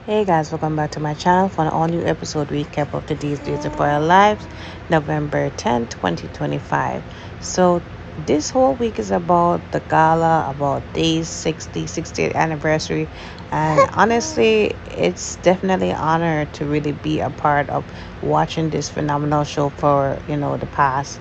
Hey guys, welcome back to my channel for an all new episode recap of today's Days of Our Lives, November 10th, 2025. So, this whole week is about the gala, about Day's 60th anniversary, and honestly, it's definitely an honor to really be a part of watching this phenomenal show for the past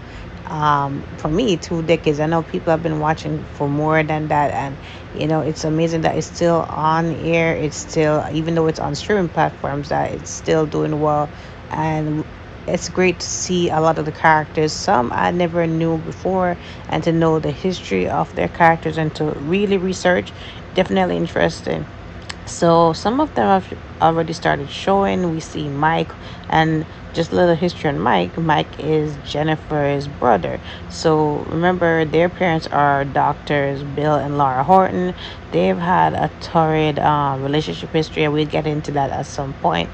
for me 2 decades. I know people have been watching for more than that, and it's amazing that it's still on air. It's still, even though it's on streaming platforms, that it's still doing well. And it's great to see a lot of the characters, some I never knew before, and to know the history of their characters and to really research. Definitely interesting. So some of them have already started showing. We see Mike, and just a little history on Mike. Mike is Jennifer's brother. So remember, their parents are doctors, Bill and Laura Horton. They've had a torrid relationship history, and we'll get into that at some point.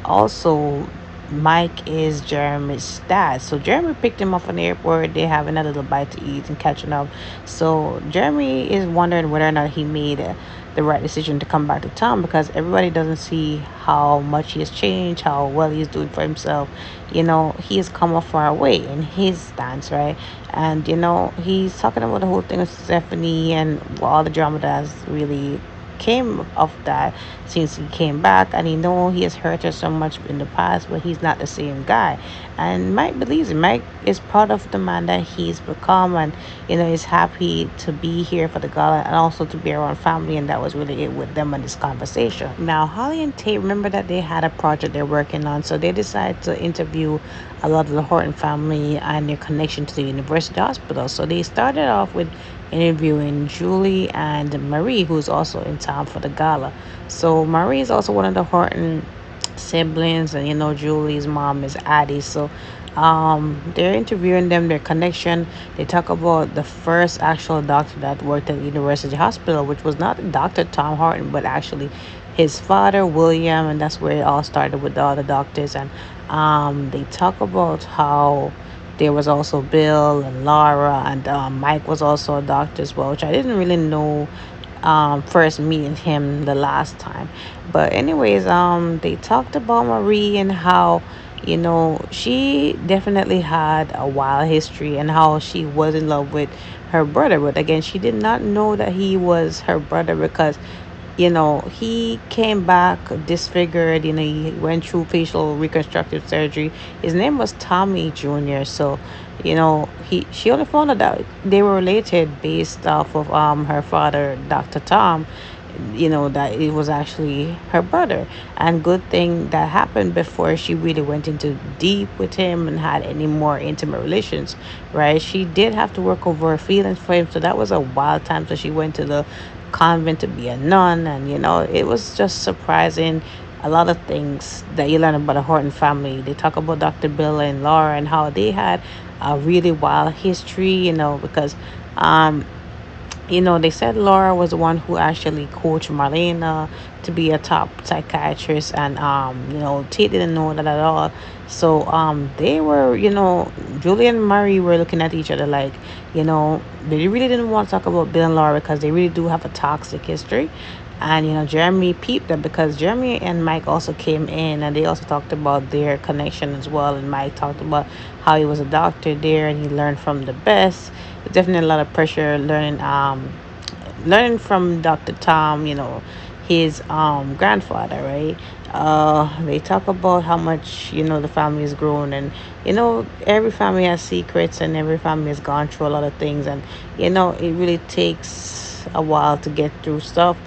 Also, Mike is Jeremy's dad. So Jeremy picked him up from the airport. They're having a little bite to eat and catching up. So Jeremy is wondering whether or not he made the right decision to come back to town, because everybody doesn't see how much he has changed, how well he's doing for himself. He has come a far way in his stance, right? And he's talking about the whole thing with Stephanie and all the drama that has really came of that since he came back. And he has hurt her so much in the past, but he's not the same guy. And Mike believes it. Mike is proud of the man that he's become, and is happy to be here for the gala and also to be around family. And that was really it with them in this conversation. Now, Holly and Tate, remember that they had a project they're working on, so they decided to interview a lot of the Horton family and their connection to the University Hospital. So they started off with interviewing Julie and Marie, who's also in town for the gala. So Marie is also one of the Horton siblings, and Julie's mom is Addie. So they're interviewing them, their connection. They talk about the first actual doctor that worked at the University Hospital, which was not Dr. Tom Horton, but actually his father, William. And that's where it all started with all the doctors. And they talk about how there was also Bill and Laura, and Mike was also a doctor as well, which I didn't really know first meeting him the last time. But anyways, they talked about Marie and how she definitely had a wild history, and how she was in love with her brother. But again, she did not know that he was her brother, because he came back disfigured. He went through facial reconstructive surgery. His name was Tommy Jr. So she only found out that they were related based off of her father, Dr. Tom. That it was actually her brother. And good thing that happened before she really went into deep with him and had any more intimate relations, right? She did have to work over her feelings for him, so that was a wild time. So she went to the convent to be a nun, and it was just surprising. A lot of things that you learn about the Horton family. They talk about Dr. Bill and Laura and how they had a really wild history, because they said Laura was the one who actually coached Marlena to be a top psychiatrist, and Tate didn't know that at all. So they were, Julie and Murray were looking at each other like, they really didn't want to talk about Bill and Laura, because they really do have a toxic history. And Jeremy peeped that, because Jeremy and Mike also came in, and they also talked about their connection as well. And Mike talked about how he was a doctor there and he learned from the best. There's definitely a lot of pressure learning from Dr. Tom, his grandfather, right? They talk about how much the family has grown, and every family has secrets, and every family has gone through a lot of things, and it really takes a while to get through stuff.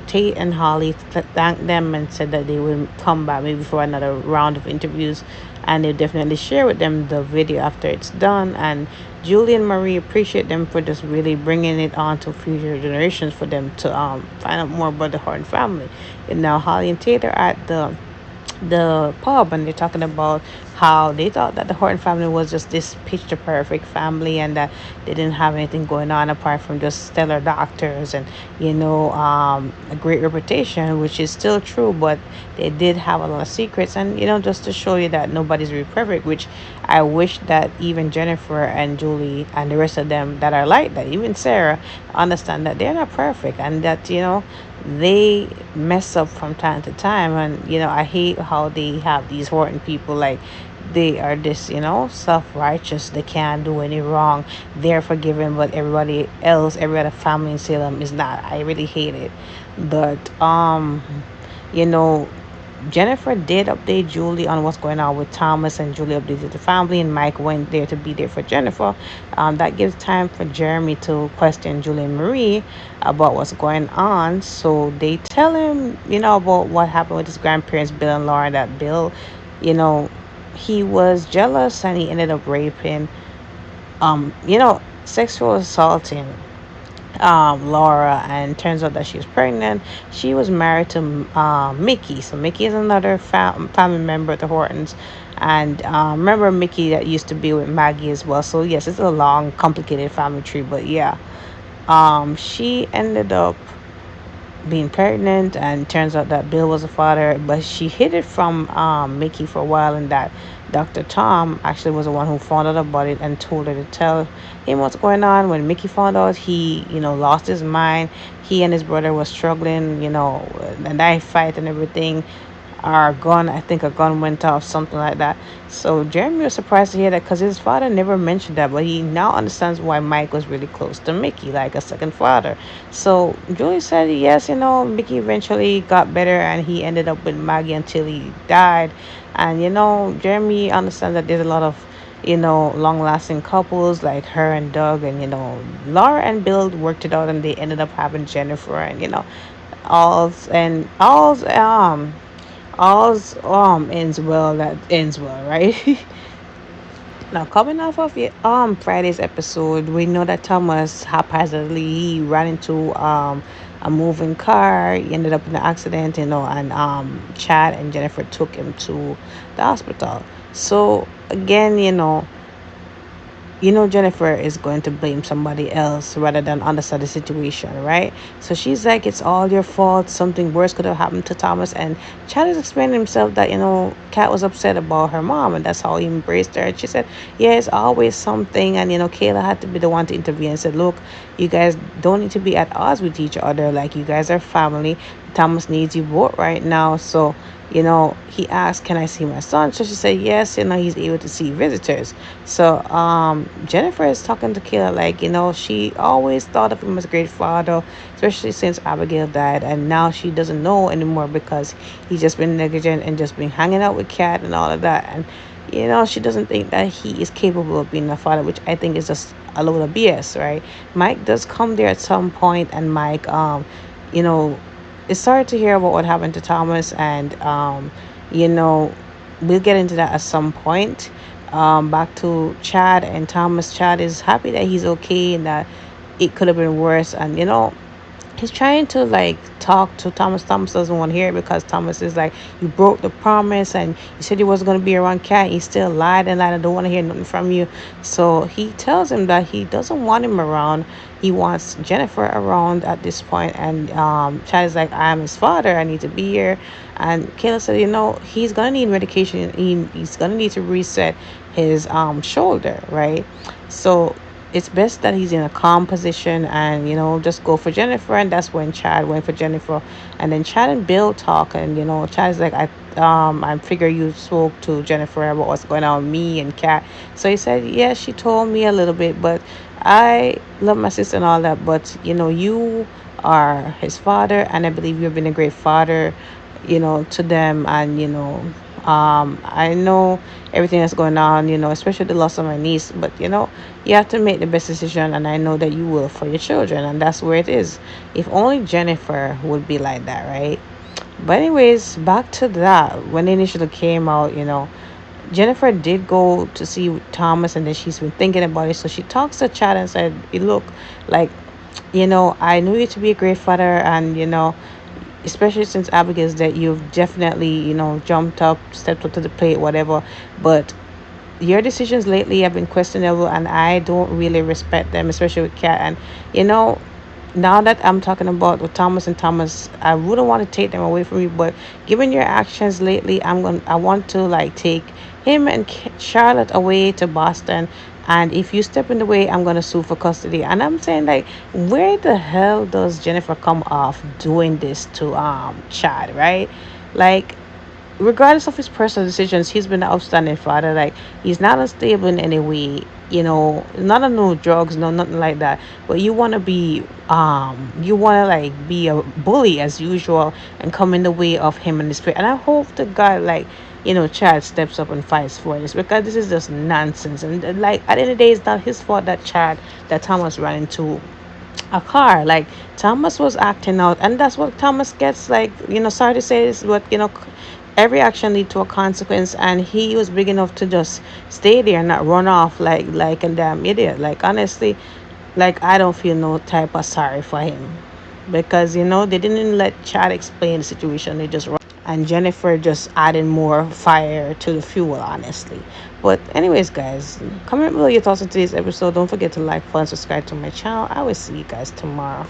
Tate and Holly thanked them and said that they would come back maybe for another round of interviews, and they'll definitely share with them the video after it's done. And Julie and Marie appreciate them for just really bringing it on to future generations for them to find out more about the Horton family. And now Holly and Tate are at the pub, and they're talking about how they thought that the Horton family was just this picture perfect family, and that they didn't have anything going on apart from just stellar doctors and a great reputation, which is still true, but they did have a lot of secrets. And just to show you that nobody's really perfect, which I wish that even Jennifer and Julie and the rest of them that are like that, even Sarah, understand that they're not perfect, and that they mess up from time to time. And I hate how they have these Horton people, like they are this self-righteous, they can't do any wrong, they're forgiven, but everybody else, every other family in Salem is not. I really hate it. But you know Jennifer did update Julie on what's going on with Thomas, and Julie updated the family, and Mike went there to be there for Jennifer. That gives time for Jeremy to question Julie and Marie about what's going on. So they tell him, about what happened with his grandparents, Bill and Laura, that Bill, you know, he was jealous and he ended up raping, sexual assaulting Laura, and turns out that she was pregnant. She was married to Mickey. So Mickey is another family member of the Hortons. And remember Mickey that used to be with Maggie as well. So yes, it's a long, complicated family tree. But yeah, she ended up being pregnant, and turns out that Bill was a father, but she hid it from Mickey for a while, and that Dr. Tom actually was the one who found out about it and told her to tell him what's going on. When Mickey found out, he lost his mind. He and his brother was struggling, a knife fight and everything. Our gun, I think a gun went off, something like that. So Jeremy was surprised to hear that, because his father never mentioned that, but he now understands why Mike was really close to Mickey, like a second father. So Julie said yes, Mickey eventually got better, and he ended up with Maggie until he died. And Jeremy understands that there's a lot of long lasting couples like her and Doug, and Laura and Bill worked it out, and they ended up having Jennifer, and all's ends well that ends well, right? Now, coming off of Friday's episode, we know that Thomas haphazardly he ran into a moving car. He ended up in an accident, and Chad and Jennifer took him to the hospital. So again, Jennifer is going to blame somebody else rather than understand the situation, right? So she's like, it's all your fault. Something worse could have happened to Thomas. And Chad is explaining himself that, Kat was upset about her mom, and that's how he embraced her. And she said, yeah, it's always something. And, Kayla had to be the one to intervene and said, look, you guys don't need to be at odds with each other. Like, you guys are family. Thomas needs you both right now. So, he asked, can I see my son? So she said, yes, he's able to see visitors. So Jennifer is talking to Kayla like, she always thought of him as a great father, especially since Abigail died. And now she doesn't know anymore because he's just been negligent and just been hanging out with Kat and all of that. And, she doesn't think that he is capable of being a father, which I think is just a load of BS, right? Mike does come there at some point, and Mike, you know, it's sorry to hear about what happened to Thomas, and you know, we'll get into that at some point. Back to Chad and Thomas. Chad is happy that he's okay and that it could have been worse, and he's trying to like talk to Thomas. Thomas doesn't want to hear it because Thomas is like, you broke the promise and you said you wasn't going to be around Cat. He still lied and lied. I don't want to hear nothing from you. So he tells him that he doesn't want him around. He wants Jennifer around at this point. And Chad is like, I am his father. I need to be here. And Kayla said, he's going to need medication. He's going to need to reset his shoulder, right? So it's best that he's in a calm position and just go for Jennifer. And that's when Chad went for Jennifer. And then Chad and Bill talk, and Chad's like, I figure you spoke to Jennifer about what's going on with me and Kat. So he said, yeah, she told me a little bit, but I love my sister and all that, but you are his father, and I believe you've been a great father to them. And I know everything that's going on, especially the loss of my niece, but you have to make the best decision, and I know that you will for your children, and that's where it is. If only Jennifer would be like that, right? But anyways, back to that. When they initially came out, Jennifer did go to see Thomas, and then she's been thinking about it. So she talks to Chad and said, look, like, I knew you to be a great father, and especially since Abigail's dead, you've definitely, jumped up, stepped up to the plate, whatever. But your decisions lately have been questionable, and I don't really respect them, especially with Kat. And you know, now that I'm talking about with Thomas and Thomas, I wouldn't want to take them away from you, but given your actions lately, I want to like take him and Charlotte away to Boston. And if you step in the way, I'm gonna sue for custody. And I'm saying like, where the hell does Jennifer come off doing this to Chad, right? Like, regardless of his personal decisions, he's been an outstanding father. Like, he's not unstable in any way, not on no drugs, no nothing like that. But you wanna like be a bully as usual and come in the way of him and his spirit. And I hope the guy like, Chad steps up and fights for this, because this is just nonsense. And like, at the end of the day, it's not his fault that Thomas ran into a car. Like, Thomas was acting out, and that's what Thomas gets. Like, sorry to say this, but every action lead to a consequence, and he was big enough to just stay there and not run off like a damn idiot. Like, honestly, like, I don't feel no type of sorry for him, because they didn't even let Chad explain the situation. They just run, and Jennifer just adding more fire to the fuel, honestly. But anyways, guys, comment below your thoughts on today's episode. Don't forget to like, follow, and subscribe to my channel. I will see you guys tomorrow.